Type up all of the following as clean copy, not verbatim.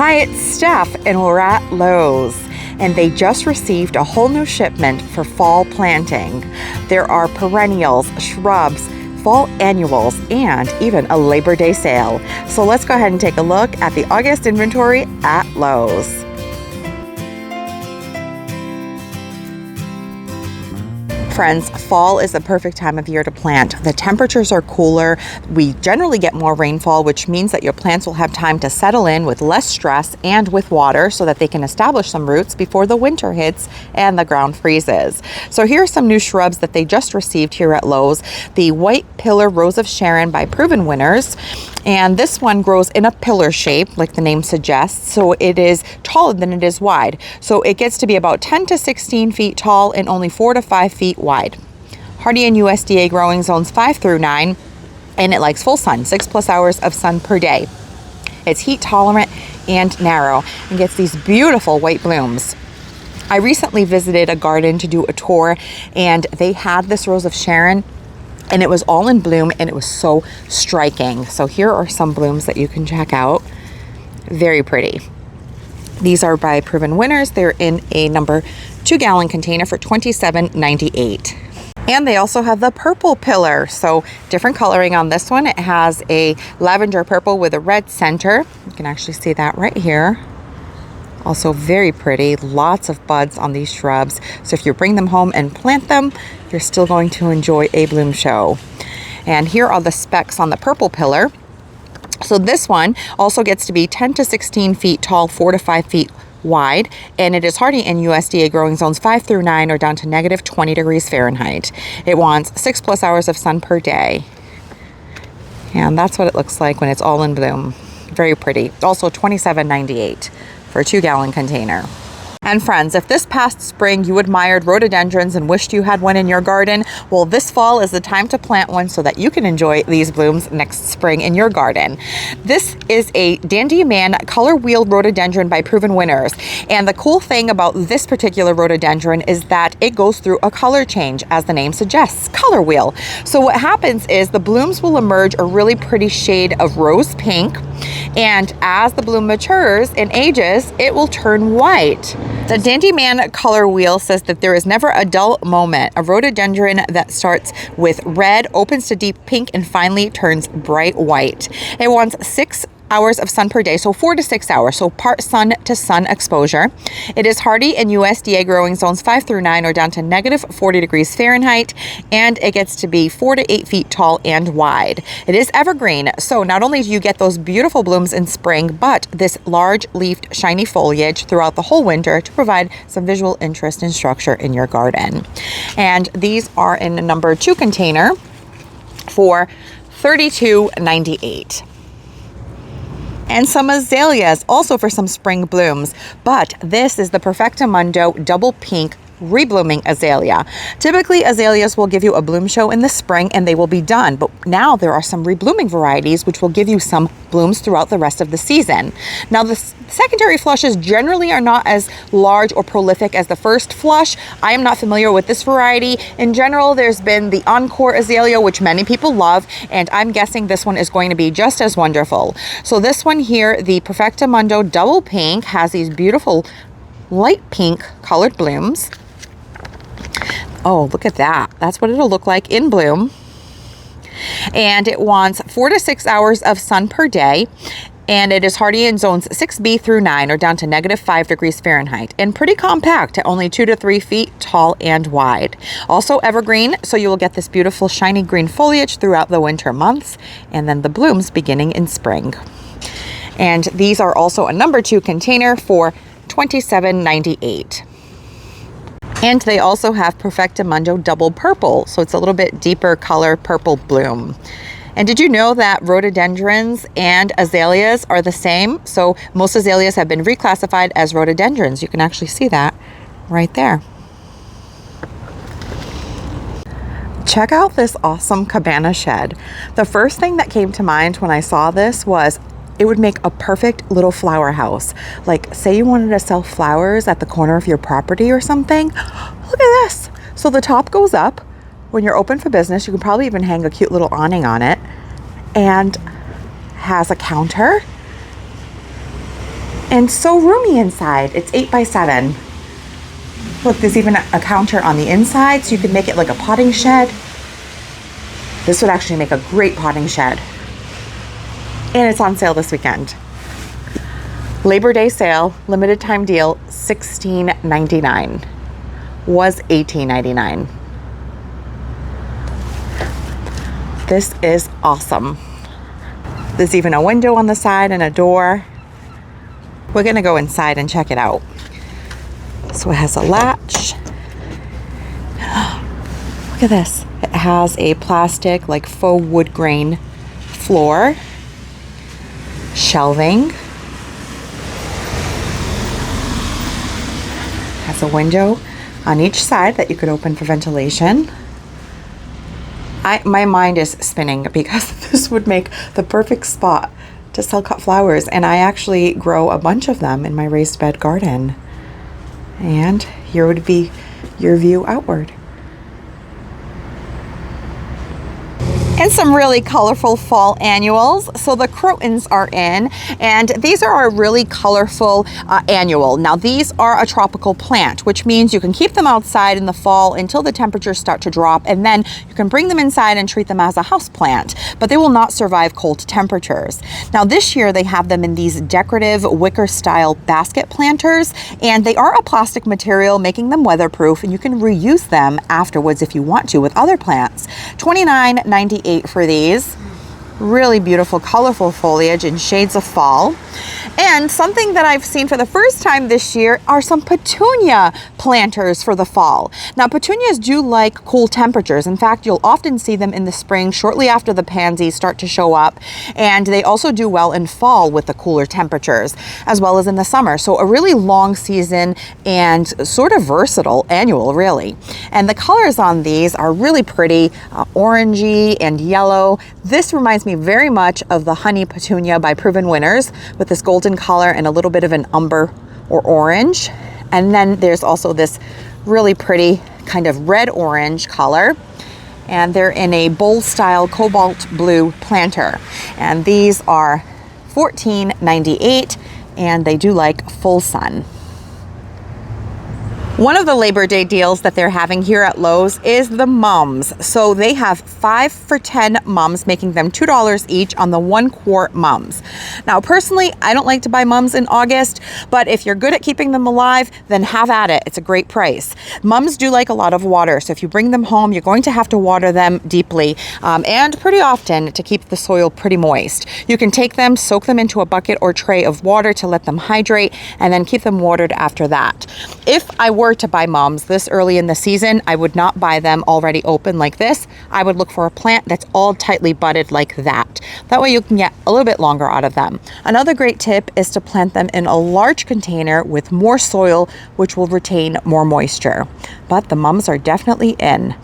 Hi, it's Steph, and we're at Lowe's, and they just received a whole new shipment for fall planting. There are perennials, shrubs, fall annuals, and even a Labor Day sale. So let's go ahead and take a look at the August inventory at Lowe's. Friends, fall is the perfect time of year to plant. The temperatures are cooler. We generally get more rainfall, which means that your plants will have time to settle in with less stress and with water so that they can establish some roots before the winter hits and the ground freezes. So here are some new shrubs that they just received here at Lowe's. The White Pillar Rose of Sharon by Proven Winners. And this one grows in a pillar shape, like the name suggests. So it is taller than it is wide. So it gets to be about 10 to 16 feet tall and only 4 to 5 feet wide. Hardy in USDA growing zones 5 through 9, and it likes full sun, 6+ hours of sun per day. It's heat tolerant and narrow and gets these beautiful white blooms. I recently visited a garden to do a tour, and they had this Rose of Sharon, and it was all in bloom, and it was so striking. So here are some blooms that you can check out. Very pretty. These are by Proven Winners. They're in a number 2-gallon container for $27.98. And they also have the purple pillar. So different coloring on this one. It has a lavender purple with a red center. You can actually see that right here. Also very pretty. Lots of buds on these shrubs. So if you bring them home and plant them, you're still going to enjoy a bloom show. And here are the specs on the purple pillar. So this one also gets to be 10 to 16 feet tall, 4 to 5 feet wide, and it is hardy in USDA growing zones 5 through 9 or down to negative 20 degrees Fahrenheit. It wants 6+ hours of sun per day. And that's what it looks like when it's all in bloom. Very pretty. Also $27.98 for a 2-gallon container. And friends, if this past spring you admired rhododendrons and wished you had one in your garden, well, this fall is the time to plant one so that you can enjoy these blooms next spring in your garden. This is a Dandy Man color wheeled rhododendron by Proven Winners. And the cool thing about this particular rhododendron is that it goes through a color change, as the name suggests, color wheel. So what happens is the blooms will emerge a really pretty shade of rose pink, and as the bloom matures and ages, it will turn white. The Dandy Man color wheel says that there is never a dull moment. A rhododendron that starts with red, opens to deep pink, and finally turns bright white. It wants 6 hours of sun per day, so 4 to 6 hours, so part sun to sun exposure. It is hardy in USDA growing zones 5 through 9 or down to negative 40 degrees Fahrenheit, and it gets to be 4 to 8 feet tall and wide. It is evergreen, so not only do you get those beautiful blooms in spring, but this large leafed shiny foliage throughout the whole winter to provide some visual interest and structure in your garden. And these are in a number 2 container for $32.98. And some azaleas, also for some spring blooms. But this is the Perfectamundo double pink reblooming azalea. Typically, azaleas will give you a bloom show in the spring and they will be done. But now there are some reblooming varieties which will give you some blooms throughout the rest of the season. Now, the secondary flushes generally are not as large or prolific as the first flush. I am not familiar with this variety. In general, there's been the Encore azalea, which many people love, and I'm guessing this one is going to be just as wonderful. So this one here, the Perfectamundo double pink, has these beautiful light pink colored blooms. Oh, look at that. That's what it'll look like in bloom. And it wants 4 to 6 hours of sun per day. And it is hardy in zones 6B through 9 or down to negative 5 degrees Fahrenheit. And pretty compact at only 2 to 3 feet tall and wide. Also evergreen, so you will get this beautiful shiny green foliage throughout the winter months. And then the blooms beginning in spring. And these are also a number 2 container for $27.98. And they also have Perfectamundo double purple, so it's a little bit deeper color purple bloom. And did you know that rhododendrons and azaleas are the same? So most azaleas have been reclassified as rhododendrons. You can actually see that right there. Check out this awesome cabana shed. The first thing that came to mind when I saw this was it would make a perfect little flower house. Like, say you wanted to sell flowers at the corner of your property or something. Look at this. So the top goes up. When you're open for business, you can probably even hang a cute little awning on it, and has a counter And so roomy inside. It's 8 by 7. Look, there's even a counter on the inside, so you could make it like a potting shed. This would actually make a great potting shed. And it's on sale this weekend. Labor Day sale, limited time deal, $16.99. Was $18.99. This is awesome. There's even a window on the side and a door. We're gonna go inside and check it out. So it has a latch. Look at this. It has a plastic, like faux wood grain floor, shelving, has a window on each side that you could open for ventilation. My mind is spinning because this would make the perfect spot to sell cut flowers, and I actually grow a bunch of them in my raised bed garden. And here would be your view outward. And some really colorful fall annuals. So the crotons are in, and these are a really colorful annual. Now these are a tropical plant, which means you can keep them outside in the fall until the temperatures start to drop, and then you can bring them inside and treat them as a house plant, but they will not survive cold temperatures. Now this year they have them in these decorative wicker style basket planters, and they are a plastic material, making them weatherproof, and you can reuse them afterwards if you want to with other plants. $29.98 for these. Really beautiful, colorful foliage in shades of fall. And something that I've seen for the first time this year are some petunia planters for the fall. Now, petunias do like cool temperatures. In fact, you'll often see them in the spring shortly after the pansies start to show up. And they also do well in fall with the cooler temperatures, as well as in the summer. So a really long season and sort of versatile annual, really. And the colors on these are really pretty, orangey and yellow. This reminds me very much of the honey petunia by Proven Winners, with this golden color and a little bit of an umber or orange. And then there's also this really pretty kind of red-orange color. And they're in a bowl style cobalt blue planter. And these are $14.98, and they do like full sun. One of the Labor Day deals that they're having here at Lowe's is the mums. So they have 5 for $10 mums, making them $2 each on the 1-quart mums. Now, personally, I don't like to buy mums in August, but if you're good at keeping them alive, then have at it. It's a great price. Mums do like a lot of water, so if you bring them home, you're going to have to water them deeply and pretty often to keep the soil pretty moist. You can take them, soak them into a bucket or tray of water to let them hydrate, and then keep them watered after that. If I were to buy mums this early in the season, I would not buy them already open like this. I would look for a plant that's all tightly budded like that. That way you can get a little bit longer out of them. Another great tip is to plant them in a large container with more soil, which will retain more moisture. But the mums are definitely in.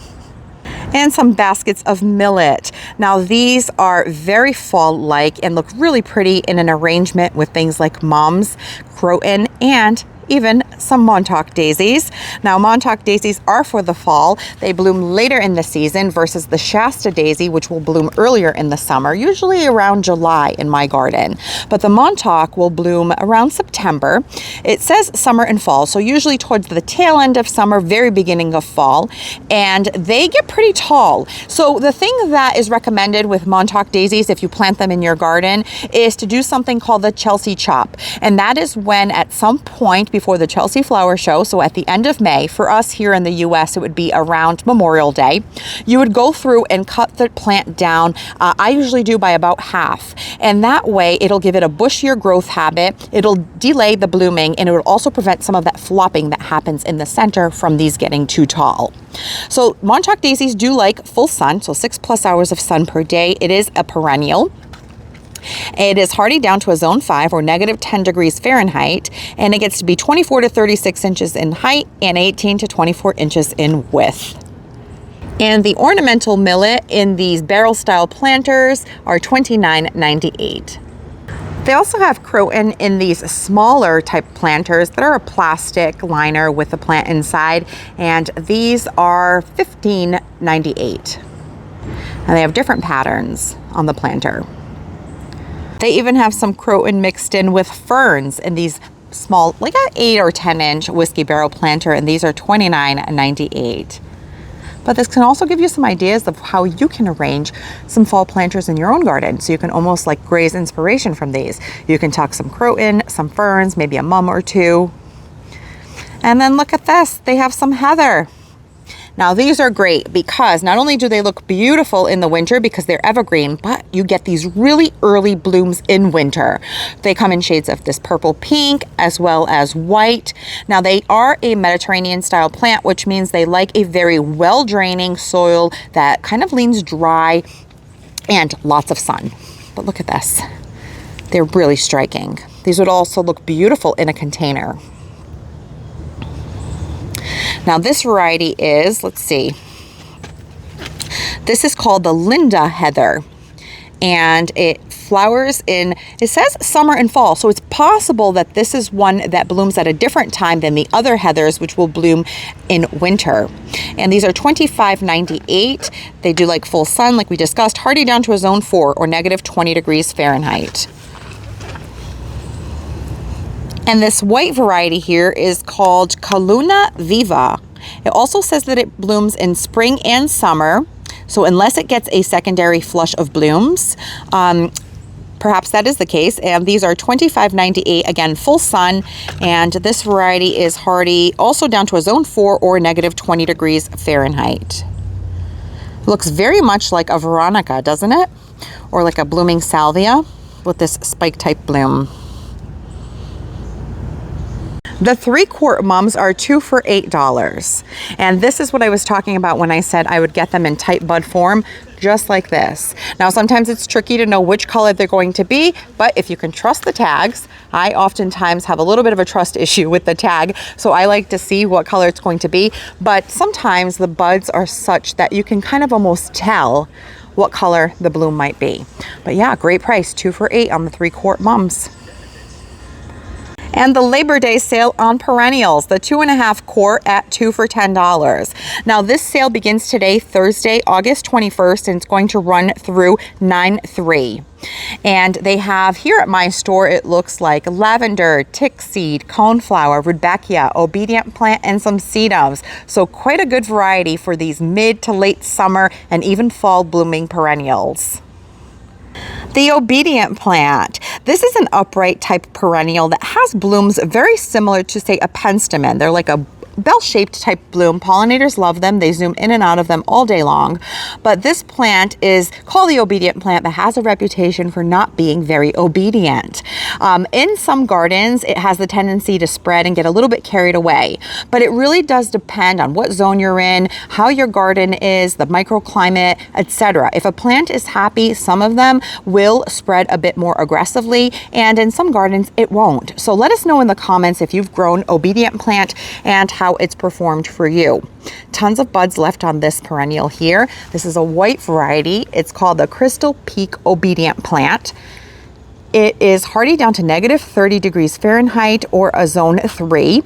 And some baskets of millet. Now these are very fall-like and look really pretty in an arrangement with things like mums, croton, and even some Montauk daisies. Now, Montauk daisies are for the fall. They bloom later in the season versus the Shasta daisy, which will bloom earlier in the summer, usually around July in my garden. But the Montauk will bloom around September. It says summer and fall, so usually towards the tail end of summer, very beginning of fall, and they get pretty tall. So the thing that is recommended with Montauk daisies, if you plant them in your garden, is to do something called the Chelsea chop. And that is when at some point before the Chelsea flower show, so at the end of May, for us here in the US, it would be around Memorial Day, you would go through and cut the plant down. I usually do by about half. And that way it'll give it a bushier growth habit. It'll delay the blooming, and it will also prevent some of that flopping that happens in the center from these getting too tall. So Montauk daisies do like full sun, so 6+ hours of sun per day. It is a perennial. It is hardy down to a zone 5 or -10 degrees Fahrenheit, and it gets to be 24 to 36 inches in height and 18 to 24 inches in width. And the ornamental millet in these barrel style planters are $29.98. They also have croton in these smaller type planters that are a plastic liner with the plant inside, and these are $15.98. And they have different patterns on the planter. They even have some croton mixed in with ferns in these small, like an 8 or 10 inch whiskey barrel planter, and these are $29.98. But this can also give you some ideas of how you can arrange some fall planters in your own garden. So you can almost like graze inspiration from these. You can tuck some croton, some ferns, maybe a mum or two. And then look at this, they have some heather. Now these are great because not only do they look beautiful in the winter because they're evergreen, but you get these really early blooms in winter. They come in shades of this purple pink as well as white. Now they are a Mediterranean style plant, which means they like a very well draining soil that kind of leans dry and lots of sun. But look at this. They're really striking. These would also look beautiful in a container. Now this variety is, let's see, this is called the Linda Heather, and it flowers in, it says summer and fall, so it's possible that this is one that blooms at a different time than the other heathers, which will bloom in winter. And these are $25.98. They do like full sun, like we discussed, hardy down to a zone 4 or negative 20 degrees Fahrenheit. And this white variety here is called Caluna Viva. It also says that it blooms in spring and summer. So unless it gets a secondary flush of blooms, perhaps that is the case. And these are $25.98, again, full sun. And this variety is hardy, also down to a zone 4 or negative 20 degrees Fahrenheit. Looks very much like a Veronica, doesn't it? Or like a blooming salvia with this spike type bloom. The 3-quart mums are 2 for $8. And this is what I was talking about when I said I would get them in tight bud form, just like this. Now, sometimes it's tricky to know which color they're going to be, but if you can trust the tags, I oftentimes have a little bit of a trust issue with the tag, so I like to see what color it's going to be. But sometimes the buds are such that you can kind of almost tell what color the bloom might be. But yeah, great price, 2 for $8 on the 3-quart mums. And the Labor Day sale on perennials, the 2.5 quart at 2 for $10. Now this sale begins today, Thursday, August 21st, and it's going to run through 9/3. And they have here at my store, it looks like lavender, tick seed, coneflower, rudbeckia, obedient plant, and some sedums. So quite a good variety for these mid to late summer and even fall blooming perennials. The obedient plant. This is an upright type perennial that has blooms very similar to, say, a penstemon. They're like a bell-shaped type bloom. Pollinators love them. They zoom in and out of them all day long. But this plant is called the obedient plant, but has a reputation for not being very obedient. In some gardens, it has the tendency to spread and get a little bit carried away. But it really does depend on what zone you're in, how your garden is, the microclimate, etc. If a plant is happy, some of them will spread a bit more aggressively, and in some gardens, it won't. So let us know in the comments if you've grown obedient plant and how it's performed for you. Tons of buds left on this perennial here. This is a white variety. It's called the Crystal Peak Obedient Plant. It is hardy down to negative 30 degrees Fahrenheit or a zone 3.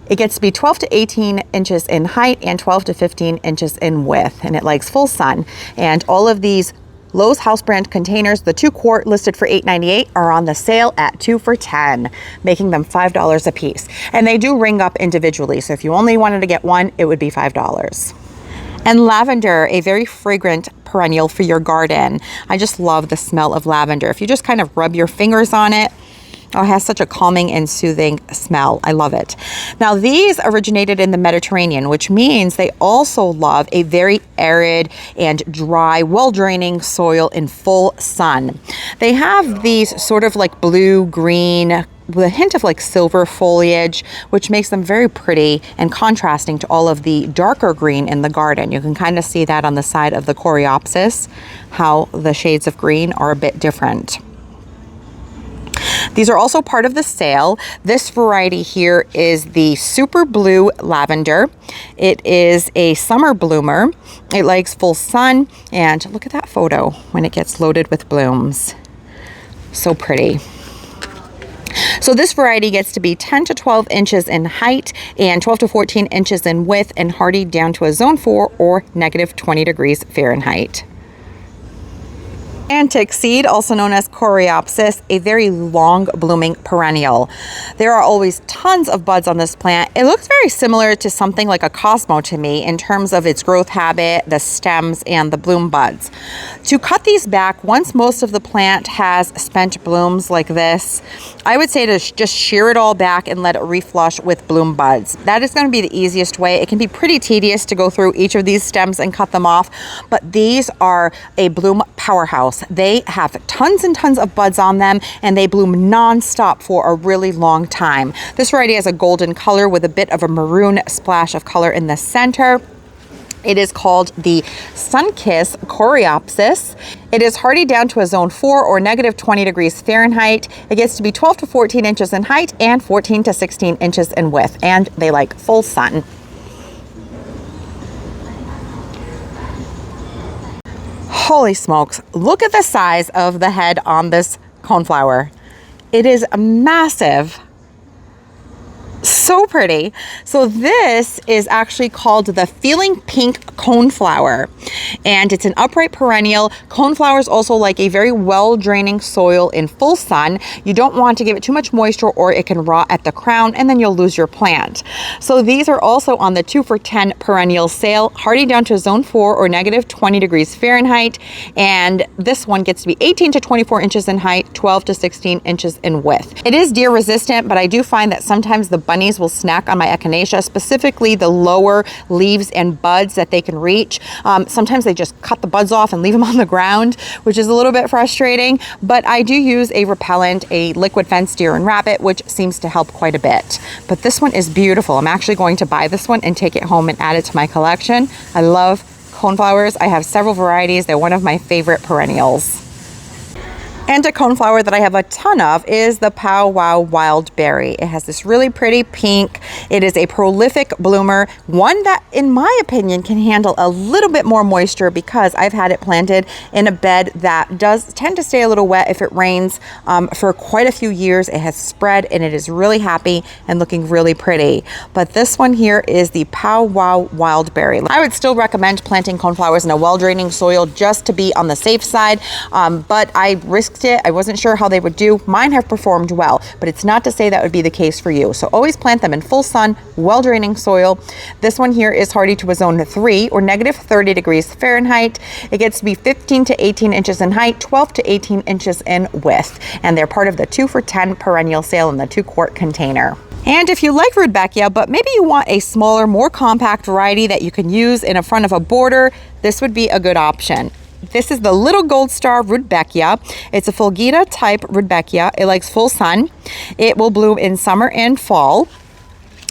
It gets to be 12 to 18 inches in height and 12 to 15 inches in width, and it likes full sun. And all of these Lowe's house brand containers, the 2-quart listed for $8.98, are on the sale at 2 for $10, making them $5 a piece. And they do ring up individually, so if you only wanted to get one, it would be $5. And lavender, a very fragrant perennial for your garden. I just love the smell of lavender. If you just kind of rub your fingers on it, oh, it has such a calming and soothing smell. I love it. Now, these originated in the Mediterranean, which means they also love a very arid and dry, well-draining soil in full sun. They have these sort of like blue-green with a hint of like silver foliage, which makes them very pretty and contrasting to all of the darker green in the garden. You can kind of see that on the side of the coreopsis, how the shades of green are a bit different. These are also part of the sale. This variety here is the Super Blue Lavender. It is a summer bloomer. It likes full sun, and look at that photo when it gets loaded with blooms. So pretty. So this variety gets to be 10 to 12 inches in height and 12 to 14 inches in width, and hardy down to a zone 4 or negative 20 degrees Fahrenheit. Antique seed, also known as coreopsis, a very long blooming perennial. There are always tons of buds on this plant. It looks very similar to something like a Cosmo to me in terms of its growth habit, the stems, and the bloom buds. To cut these back, once most of the plant has spent blooms like this, I would say to just shear it all back and let it reflush with bloom buds. That is going to be the easiest way. It can be pretty tedious to go through each of these stems and cut them off, but these are a bloom powerhouse. They have tons and tons of buds on them, and they bloom non-stop for a really long time. This variety has a golden color with a bit of a maroon splash of color in the center. It is called the Sunkiss Coreopsis. It is hardy down to a zone 4 or negative 20 degrees Fahrenheit. It gets to be 12 to 14 inches in height and 14 to 16 inches in width, and they like full sun. Holy smokes, look at the size of the head on this coneflower. It is massive. So pretty. So this is actually called the Feeling Pink Coneflower, and it's an upright perennial. Coneflowers also like a very well draining soil in full sun. You don't want to give it too much moisture or it can rot at the crown and then you'll lose your plant. So these are also on the 2 for $10 perennial sale, hardy down to zone 4 or negative 20 degrees Fahrenheit, and this one gets to be 18 to 24 inches in height, 12 to 16 inches in width. It is deer resistant, but I do find that sometimes the bunnies will snack on my echinacea, specifically the lower leaves and buds that they can reach. Sometimes they just cut the buds off and leave them on the ground, which is a little bit frustrating, but I do use a repellent, a liquid fence deer and rabbit, which seems to help quite a bit. But this one is beautiful. I'm actually going to buy this one and take it home and add it to my collection. I love coneflowers. I have several varieties. They're one of my favorite perennials. And a coneflower that I have a ton of is the Pow Wow Wild Berry. It has this really pretty pink. It is a prolific bloomer, one that in my opinion can handle a little bit more moisture because I've had it planted in a bed that does tend to stay a little wet if it rains for quite a few years. It has spread and it is really happy and looking really pretty. But this one here is the Pow Wow Wild Berry. I would still recommend planting coneflowers in a well-draining soil just to be on the safe side, but I risked it. I wasn't sure how they would do. Mine have performed well, but it's not to say that would be the case for you. So always plant them in full sun, well-draining soil. This one here is hardy to a zone 3 or negative 30 degrees Fahrenheit. It gets to be 15 to 18 inches in height, 12 to 18 inches in width, and they're part of the 2 for $10 perennial sale in the 2-quart container. And if you like Rudbeckia, but maybe you want a smaller, more compact variety that you can use in front of a border, this would be a good option. This is the Little Gold Star Rudbeckia. It's a Fulgida type Rudbeckia. It likes full sun. It will bloom in summer and fall.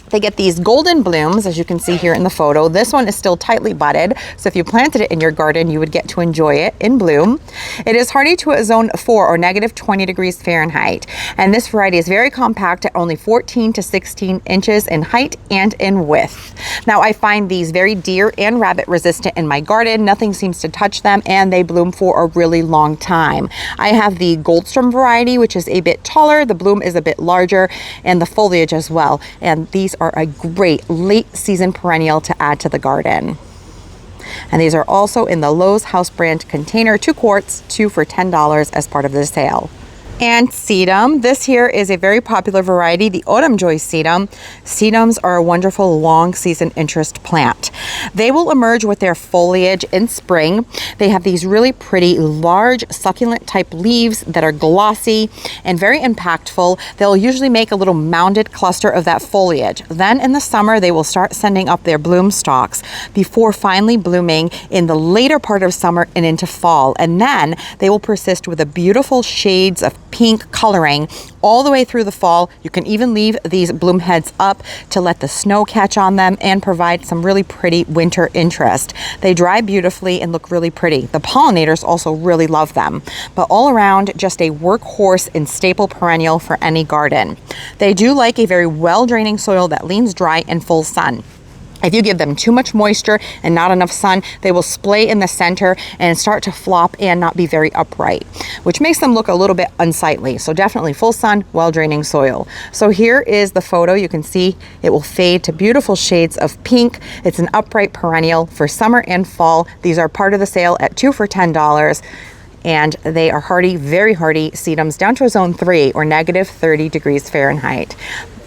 They get these golden blooms, as you can see here in the photo. This one is still tightly budded, so if you planted it in your garden, you would get to enjoy it in bloom. It is hardy to a zone 4 or negative 20 degrees Fahrenheit, and this variety is very compact at only 14 to 16 inches in height and in width. Now, I find these very deer and rabbit resistant in my garden. Nothing seems to touch them, and they bloom for a really long time. I have the Goldstrom variety, which is a bit taller. The bloom is a bit larger, and the foliage as well, and these are a great late season perennial to add to the garden. And these are also in the Lowe's house brand container, 2 quarts, 2 for $10 as part of the sale. And sedum. This here is a very popular variety, the Autumn Joy sedum. Sedums are a wonderful long season interest plant. They will emerge with their foliage in spring. They have these really pretty large succulent type leaves that are glossy and very impactful. They'll usually make a little mounded cluster of that foliage. Then in the summer they will start sending up their bloom stalks before finally blooming in the later part of summer and into fall. And then they will persist with the beautiful shades of pink coloring all the way through the fall. You can even leave these bloom heads up to let the snow catch on them and provide some really pretty winter interest. They dry beautifully and look really pretty. The pollinators also really love them. But all around, just a workhorse and staple perennial for any garden. They do like a very well-draining soil that leans dry and full sun. If you give them too much moisture and not enough sun, they will splay in the center and start to flop and not be very upright, which makes them look a little bit unsightly. So definitely full sun, well-draining soil. So here is the photo. You can see it will fade to beautiful shades of pink. It's an upright perennial for summer and fall. These are part of the sale at 2 for $10. and they are hardy, very hardy sedums down to a zone 3 or negative 30 degrees Fahrenheit.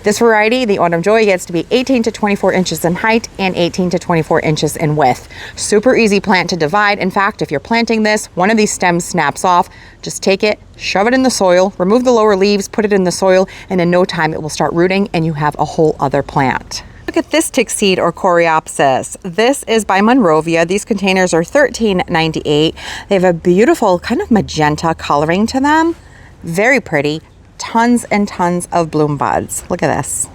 This variety, the Autumn Joy, gets to be 18 to 24 inches in height and 18 to 24 inches in width. Super easy plant to divide. In fact, if you're planting this, one of these stems snaps off, just take it, shove it in the soil, remove the lower leaves, put it in the soil, and in no time it will start rooting and you have a whole other plant. Look at this tick seed or coreopsis. This is by Monrovia. These containers are $13.98. They have a beautiful kind of magenta coloring to them. Very pretty. Tons and tons of bloom buds. Look at this.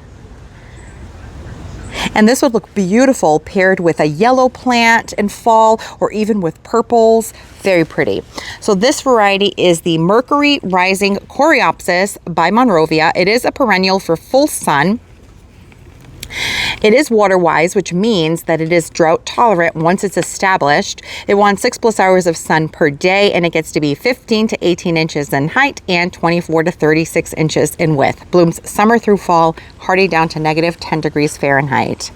And this would look beautiful paired with a yellow plant in fall or even with purples. Very pretty. So this variety is the Mercury Rising Coreopsis by Monrovia. It is a perennial for full sun. It is water wise, which means that it is drought tolerant once it's established. It wants 6+ hours of sun per day, and it gets to be 15 to 18 inches in height and 24 to 36 inches in width. Blooms summer through fall, hardy down to negative 10 degrees Fahrenheit.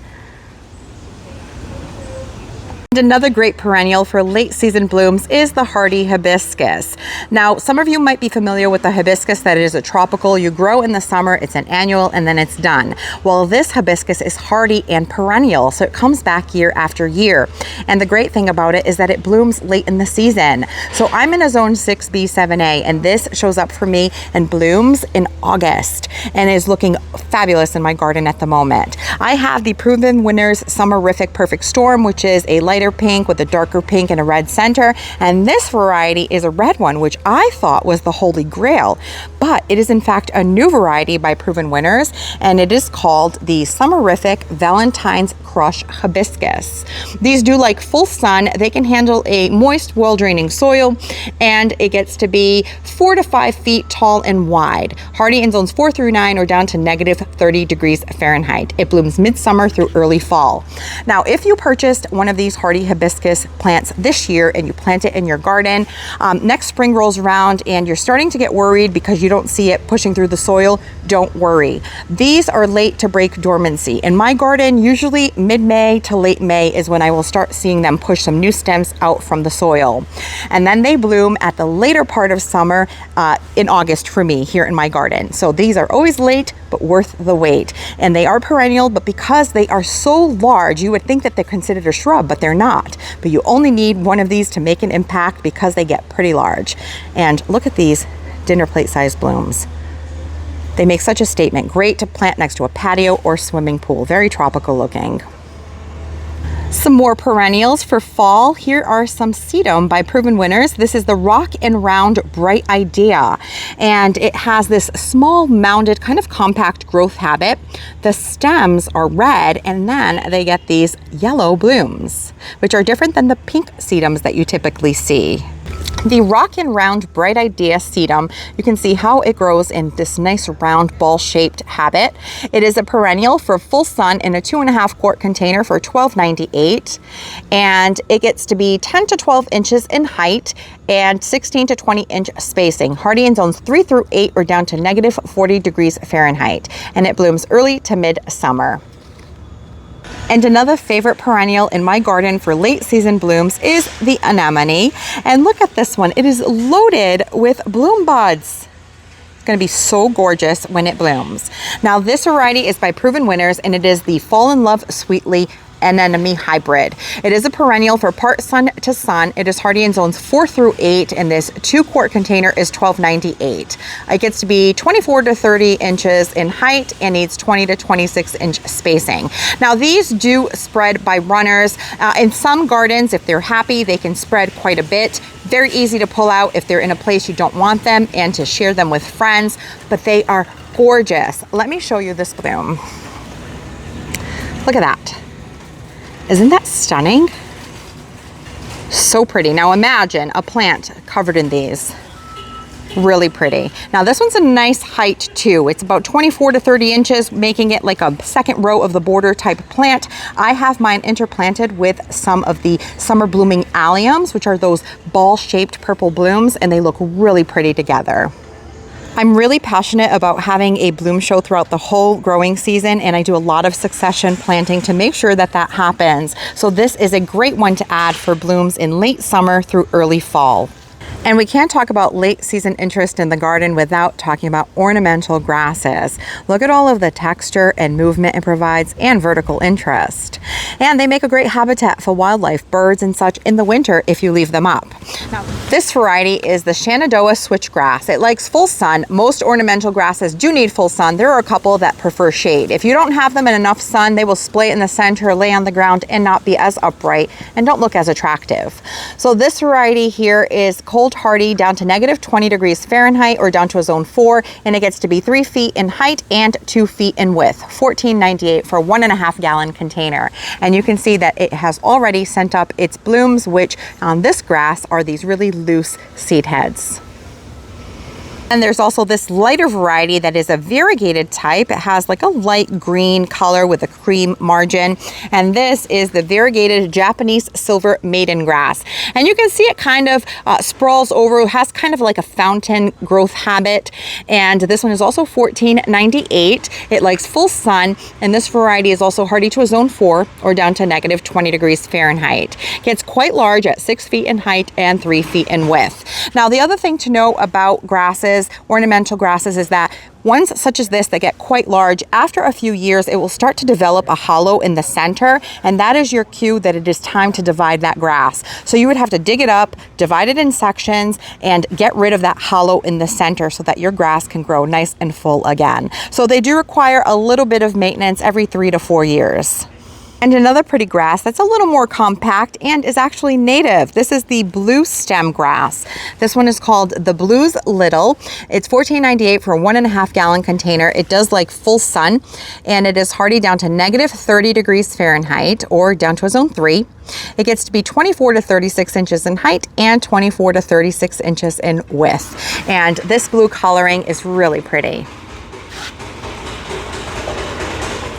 And another great perennial for late season blooms is the hardy hibiscus. Now, some of you might be familiar with the hibiscus, that it is a tropical. You grow in the summer, it's an annual, and then it's done. Well, this hibiscus is hardy and perennial, so it comes back year after year. And the great thing about it is that it blooms late in the season. So I'm in a zone 6B, 7A, and this shows up for me and blooms in August and is looking fabulous in my garden at the moment. I have the Proven Winners Summerific Perfect Storm, which is a lighter pink with a darker pink and a red center, and this variety is a red one, which I thought was the holy grail, but it is in fact a new variety by Proven Winners, and it is called the Summerific Valentine's Crush Hibiscus. These do like full sun. They can handle a moist, well-draining soil, and it gets to be 4 to 5 feet tall and wide. Hardy in zones 4 through 9 or down to negative 30 degrees Fahrenheit. It blooms midsummer through early fall. Now, if you purchased one of these hardy hibiscus plants this year and you plant it in your garden, next spring rolls around and you're starting to get worried because you don't see it pushing through the soil, don't worry. These are late to break dormancy. In my garden, usually mid-May to late May is when I will start seeing them push some new stems out from the soil. And then they bloom at the later part of summer in August for me here in my garden. So these are always late, but worth the wait. And they are perennial, but because they are so large, you would think that they're considered a shrub, but they're not. But you only need one of these to make an impact because they get pretty large. And look at these dinner plate sized blooms. They make such a statement. Great to plant next to a patio or swimming pool. Very tropical looking. Some more perennials for fall. Here are some sedum by Proven Winners. This is the Rock and Round Bright Idea, and it has this small mounded kind of compact growth habit. The stems are red, and then they get these yellow blooms, which are different than the pink sedums that you typically see. The Rock and Round Bright Idea sedum, you can see how it grows in this nice round ball-shaped habit. It is a perennial for full sun in a 2.5 quart container for $12.98, and it gets to be 10 to 12 inches in height and 16 to 20 inch spacing. Hardy in zones 3 through 8 or down to negative 40 degrees Fahrenheit, and it blooms early to mid-summer. And another favorite perennial in my garden for late season blooms is the anemone. And look at this one. It is loaded with bloom buds. It's going to be so gorgeous when it blooms. Now, this variety is by Proven Winners, and it is the Fall in Love Sweetly anemone hybrid. It is a perennial for part sun to sun. It is hardy in zones 4 through 8, and this 2 quart container is $12.98. It gets to be 24 to 30 inches in height and needs 20 to 26 inch spacing. Now, these do spread by runners. In some gardens, if they're happy, they can spread quite a bit. Very easy to pull out if they're in a place you don't want them, and to share them with friends, but they are gorgeous. Let me show you this bloom. Look at that. Isn't that stunning? So pretty. Now imagine a plant covered in these. Really pretty. Now this one's a nice height too. It's about 24 to 30 inches, making it like a second row of the border type plant. I have mine interplanted with some of the summer blooming alliums, which are those ball-shaped purple blooms, and they look really pretty together. I'm really passionate about having a bloom show throughout the whole growing season, and I do a lot of succession planting to make sure that that happens. So this is a great one to add for blooms in late summer through early fall. And we can't talk about late season interest in the garden without talking about ornamental grasses. Look at all of the texture and movement it provides and vertical interest. And they make a great habitat for wildlife, birds and such in the winter if you leave them up. Now, this variety is the Shenandoah switchgrass. It likes full sun. Most ornamental grasses do need full sun. There are a couple that prefer shade. If you don't have them in enough sun, they will splay in the center, lay on the ground, and not be as upright and don't look as attractive. So this variety here is cold hardy down to -20 degrees Fahrenheit or down to a zone 4, and it gets to be 3 feet in height and 2 feet in width. $14.98 for a 1.5 gallon container. And you can see that it has already sent up its blooms, which on this grass are these really loose seed heads. And there's also this lighter variety that is a variegated type. It has like a light green color with a cream margin. And this is the variegated Japanese silver maiden grass. And you can see it kind of sprawls over, it has kind of like a fountain growth habit. And this one is also $14.98. It likes full sun. And this variety is also hardy to a zone 4 or down to -20 degrees Fahrenheit. Gets quite large at 6 feet in height and 3 feet in width. Now, the other thing to know about grasses, ornamental grasses, is that ones such as this that get quite large, after a few years it will start to develop a hollow in the center, and that is your cue that it is time to divide that grass. So you would have to dig it up, divide it in sections, and get rid of that hollow in the center so that your grass can grow nice and full again. So they do require a little bit of maintenance every 3 to 4 years. And another pretty grass that's a little more compact and is actually native. This is the blue stem grass. This one is called the Blues Little. It's $14.98 for a 1.5 gallon container. It does like full sun, and it is hardy down to -30 degrees Fahrenheit or down to a zone 3. It gets to be 24 to 36 inches in height and 24 to 36 inches in width. And this blue coloring is really pretty.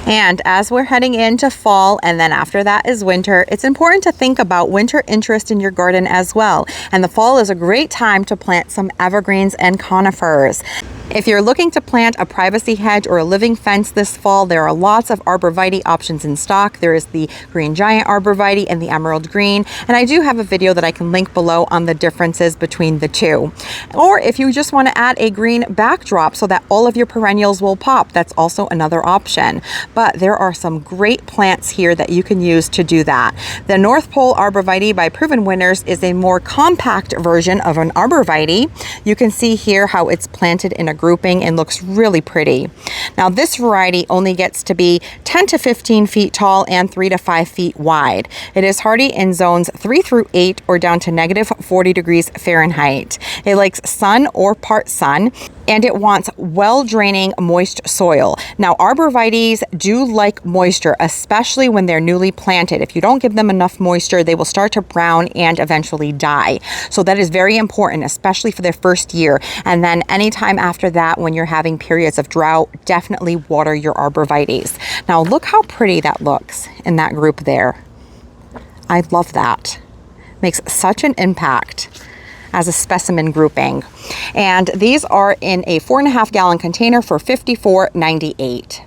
And as we're heading into fall, and then after that is winter, it's important to think about winter interest in your garden as well. And the fall is a great time to plant some evergreens and conifers. If you're looking to plant a privacy hedge or a living fence this fall, there are lots of arborvitae options in stock. There is the green giant arborvitae and the emerald green. And I do have a video that I can link below on the differences between the two. Or if you just want to add a green backdrop so that all of your perennials will pop, that's also another option. But there are some great plants here that you can use to do that. The North Pole arborvitae by Proven Winners is a more compact version of an arborvitae. You can see here how it's planted in a grouping and looks really pretty. Now this variety only gets to be 10 to 15 feet tall and 3 to 5 feet wide. It is hardy in zones 3 through 8 or down to -40 degrees Fahrenheit. It likes sun or part sun, and it wants well-draining, moist soil. Now, arborvitaes do like moisture, especially when they're newly planted. If you don't give them enough moisture, they will start to brown and eventually die. So that is very important, especially for their first year. And then anytime after that, when you're having periods of drought, definitely water your arborvitaes. Now, look how pretty that looks in that group there. I love that. Makes such an impact as a specimen grouping. And these are in a 4.5 gallon container for $54.98.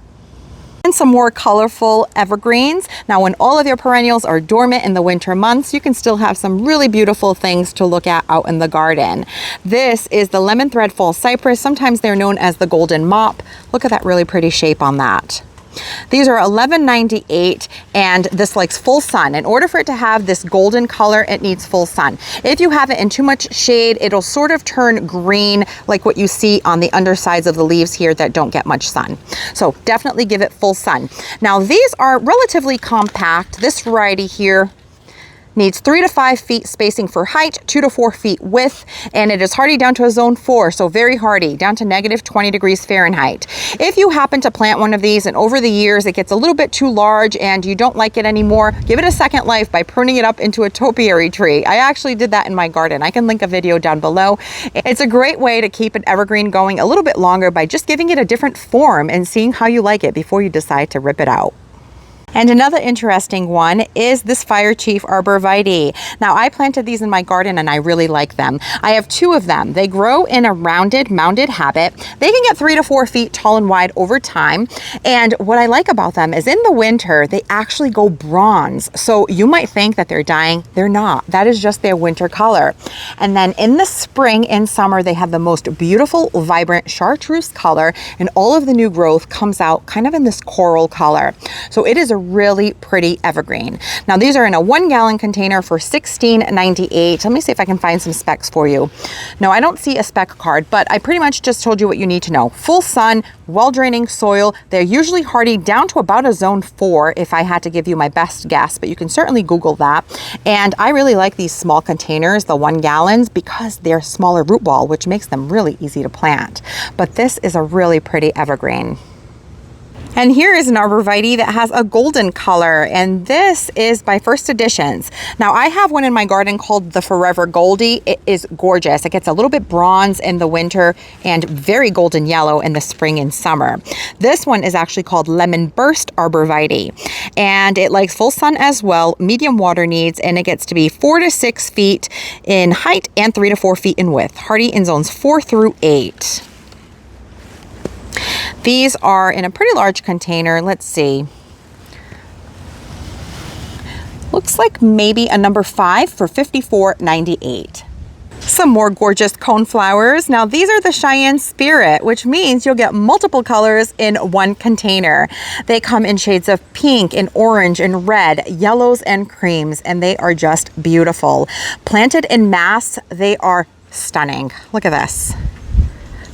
And some more colorful evergreens. Now, when all of your perennials are dormant in the winter months, you can still have some really beautiful things to look at out in the garden. This is the lemon thread fall cypress. Sometimes they're known as the golden mop. Look at that really pretty shape on that. These are $11.98, and this likes full sun. In order for it to have this golden color, it needs full sun. If you have it in too much shade, it'll sort of turn green, like what you see on the undersides of the leaves here that don't get much sun. So definitely give it full sun. Now, these are relatively compact. This variety here needs 3 to 5 feet spacing for height, 2 to 4 feet width, and it is hardy down to a zone 4, so very hardy, down to -20 degrees Fahrenheit. If you happen to plant one of these and over the years it gets a little bit too large and you don't like it anymore, give it a second life by pruning it up into a topiary tree. I actually did that in my garden. I can link a video down below. It's a great way to keep an evergreen going a little bit longer by just giving it a different form and seeing how you like it before you decide to rip it out. And another interesting one is this Fire Chief Arborvitae. Now, I planted these in my garden and I really like them. I have 2 of them. They grow in a rounded, mounded habit. They can get 3 to 4 feet tall and wide over time. And what I like about them is in the winter, they actually go bronze. So you might think that they're dying. They're not. That is just their winter color. And then in the spring and summer, they have the most beautiful, vibrant chartreuse color, and all of the new growth comes out kind of in this coral color. So it is a really pretty evergreen. Now these are in a 1 gallon container for $16.98. Let me see if I can find some specs for you. No, I don't see a spec card, but I pretty much just told you what you need to know. Full sun, well draining soil. They're usually hardy down to about a zone 4 if I had to give you my best guess, but you can certainly Google that. And I really like these small containers, the 1 gallons, because they're smaller root ball, which makes them really easy to plant. But this is a really pretty evergreen. And here is an arborvitae that has a golden color, and this is by First Editions. Now I have one in my garden called the Forever Goldie. It is gorgeous. It gets a little bit bronze in the winter and very golden yellow in the spring and summer. This one is actually called Lemon Burst Arborvitae, and it likes full sun as well, medium water needs, and it gets to be 4 to 6 feet in height and 3 to 4 feet in width. Hardy in zones 4 through 8. These are in a pretty large container. Let's see. Looks like maybe a number 5 for $54.98. Some more gorgeous cone flowers. Now these are the Cheyenne Spirit, which means you'll get multiple colors in one container. They come in shades of pink and orange and red, yellows and creams, and they are just beautiful. Planted in mass, they are stunning. Look at this.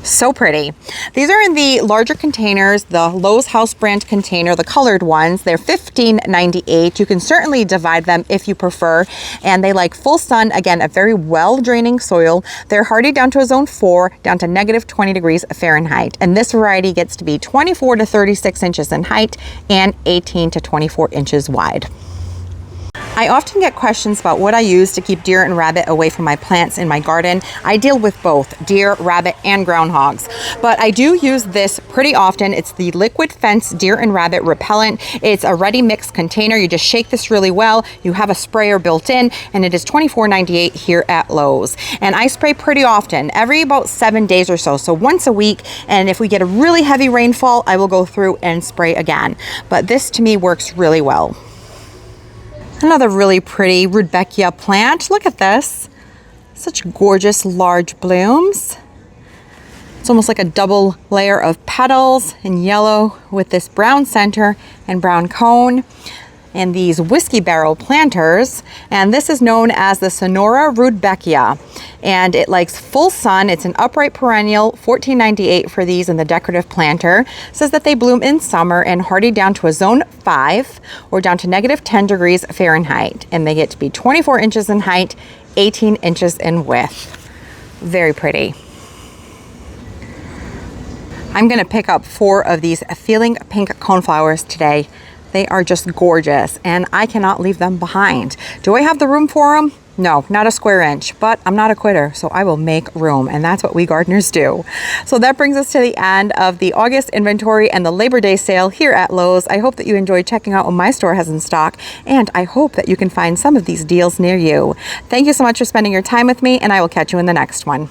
So pretty. These are in the larger containers, the Lowe's house brand container, the colored ones. They're $15.98. You can certainly divide them if you prefer. And they like full sun, again, a very well draining soil. They're hardy down to a zone 4, down to negative 20 degrees Fahrenheit. And this variety gets to be 24 to 36 inches in height and 18 to 24 inches wide. I often get questions about what I use to keep deer and rabbit away from my plants in my garden. I deal with both deer, rabbit, and groundhogs, but I do use this pretty often. It's the Liquid Fence Deer and Rabbit Repellent. It's a ready mix container. You just shake this really well. You have a sprayer built in, and it is $24.98 here at Lowe's. And I spray pretty often, every about 7 days or so, so once a week. And if we get a really heavy rainfall, I will go through and spray again. But this to me works really well. Another really pretty Rudbeckia plant. Look at this. Such gorgeous large blooms. It's almost like a double layer of petals in yellow with this brown center and brown cone. And these whiskey barrel planters, and this is known as the Sonora Rudbeckia, and it likes full sun. It's an upright perennial, $14.98 for these in the decorative planter. It says that they bloom in summer and hardy down to a zone 5 or down to negative 10 degrees Fahrenheit, and they get to be 24 inches in height, 18 inches in width. Very pretty. I'm going to pick up 4 of these Feeling Pink coneflowers today. They are just gorgeous, and I cannot leave them behind. Do I have the room for them? No, not a square inch, but I'm not a quitter, so I will make room, and that's what we gardeners do. So that brings us to the end of the August inventory and the Labor Day sale here at Lowe's. I hope that you enjoyed checking out what my store has in stock, and I hope that you can find some of these deals near you. Thank you so much for spending your time with me, and I will catch you in the next one.